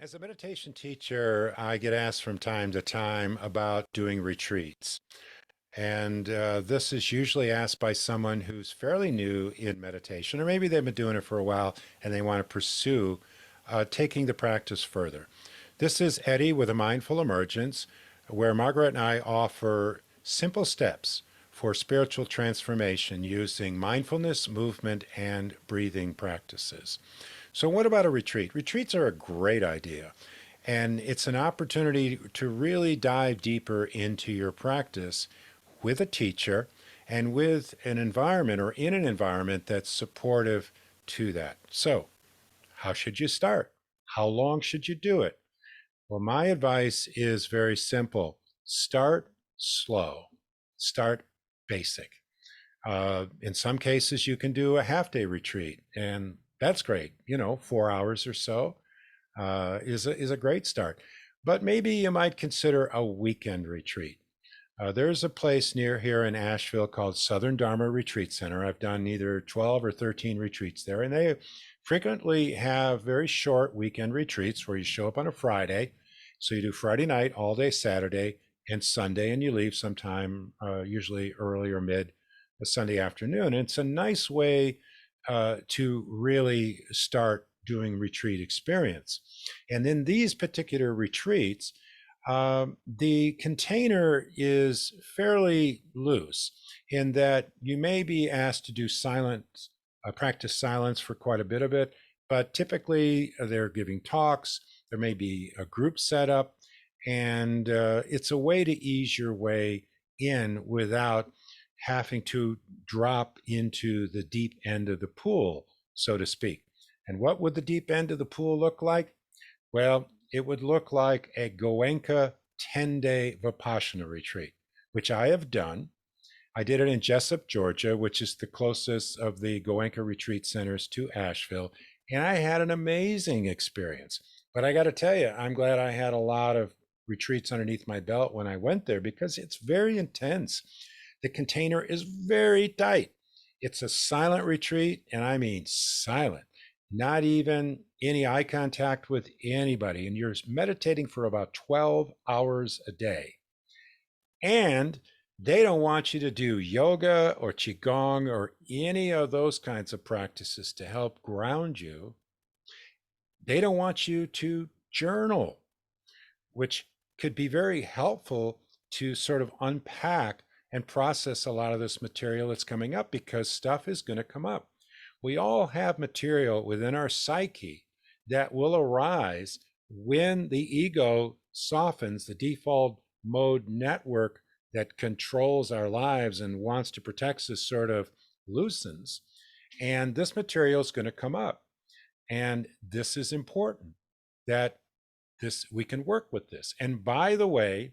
As a meditation teacher, I get asked from time to time about doing retreats. And this is usually asked by someone who's fairly new in meditation, or maybe they've been doing it for a while and they want to pursue taking the practice further. This is Eddie with a Mindful Emergence, where Margaret and I offer simple steps for spiritual transformation using mindfulness, movement, and breathing practices. So, what about a retreat? Retreats are a great idea, and it's an opportunity to really dive deeper into your practice with a teacher and with an environment or in an environment that's supportive to that. So, how should you start? How long should you do it? Well, my advice is very simple: start slow, start basic. In some cases, you can do a half day retreat, and that's great. 4 hours or so is a great start. But maybe you might consider a weekend retreat. There's a place near here in Asheville called Southern Dharma Retreat Center. I've done either 12 or 13 retreats there, and they frequently have very short weekend retreats where you show up on a Friday. So you do Friday night, all day Saturday, and Sunday, and you leave sometime, usually early or mid Sunday afternoon. And it's a nice way to really start doing retreat experience. And in these particular retreats, the container is fairly loose in that you may be asked to do silence, practice silence for quite a bit of it, but typically they're giving talks. There may be a group setup, and it's a way to ease your way in without having to drop into the deep end of the pool, so to speak. And what would the deep end of the pool look like? Well, it would look like a Goenka 10-day Vipassana retreat, which I have done. I did it in Jessup, Georgia, which is the closest of the Goenka retreat centers to Asheville, and I had an amazing experience. But I got to tell you, I'm glad I had a lot of retreats underneath my belt when I went there because it's very intense. The container is very tight. It's a silent retreat, and I mean silent. Not even any eye contact with anybody. And you're meditating for about 12 hours a day. And they don't want you to do yoga or qigong or any of those kinds of practices to help ground you. They don't want you to journal, which could be very helpful to sort of unpack and process a lot of this material that's coming up, because stuff is going to come up. We all have material within our psyche that will arise when the ego softens, the default mode network that controls our lives and wants to protect us sort of loosens. And this material is going to come up. And this is important that we can work with this. And by the way,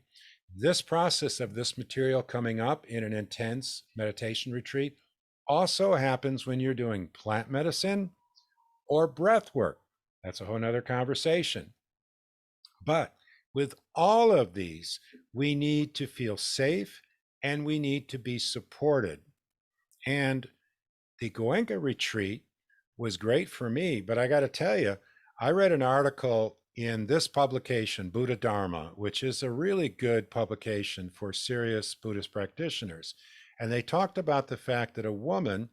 this process of this material coming up in an intense meditation retreat also happens when you're doing plant medicine or breath work. That's a whole nother conversation. But with all of these, we need to feel safe and we need to be supported. And the Goenka retreat was great for me, but I got to tell you, I read an article in this publication, Buddha Dharma, which is a really good publication for serious Buddhist practitioners. And they talked about the fact that a woman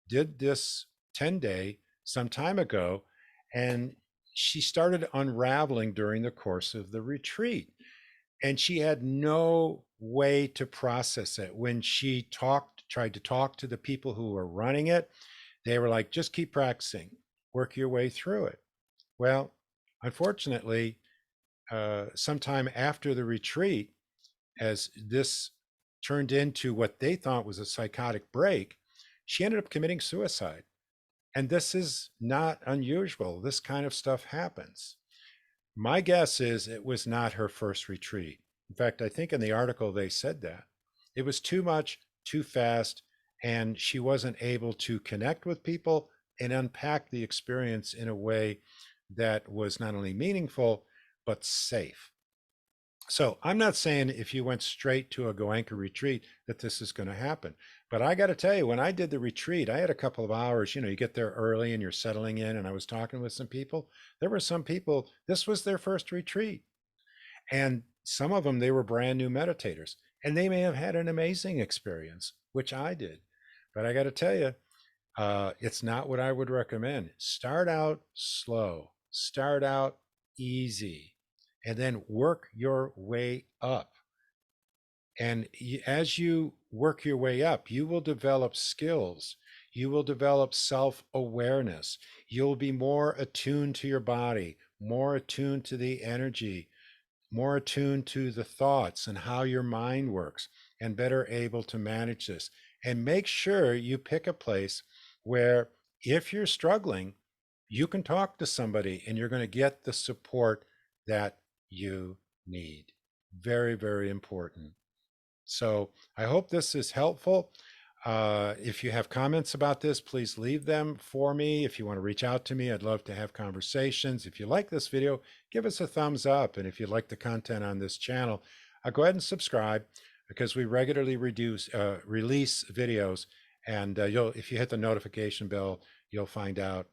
did this 10-day some time ago, and she started unraveling during the course of the retreat. And she had no way to process it. When she tried to talk to the people who were running it, they were like, just keep practicing, work your way through it. Well, unfortunately, sometime after the retreat, as this turned into what they thought was a psychotic break, she ended up committing suicide. And this is not unusual. This kind of stuff happens. My guess is it was not her first retreat. In fact, I think in the article they said that. It was too much, too fast, and she wasn't able to connect with people and unpack the experience in a way that was not only meaningful, but safe. So I'm not saying if you went straight to a Goenka retreat that this is going to happen. But I got to tell you, when I did the retreat, I had a couple of hours. You get there early and you're settling in. And I was talking with some people. There were some people, this was their first retreat. And some of them, they were brand new meditators. And they may have had an amazing experience, which I did. But I got to tell you, it's not what I would recommend. Start out slow, start out easy, and then work your way up. And as you work your way up, you will develop skills. You will develop self awareness. You'll be more attuned to your body, more attuned to the energy, more attuned to the thoughts and how your mind works, and better able to manage this. And make sure you pick a place where, if you're struggling, you can talk to somebody and you're going to get the support that you need. Very, very important. So I hope this is helpful. If you have comments about this, please leave them for me. If you want to reach out to me, I'd love to have conversations. If you like this video, give us a thumbs up. And if you like the content on this channel, go ahead and subscribe, because we regularly release videos. And if you hit the notification bell, you'll find out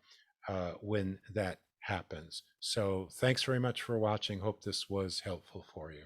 when that happens. So thanks very much for watching. Hope this was helpful for you.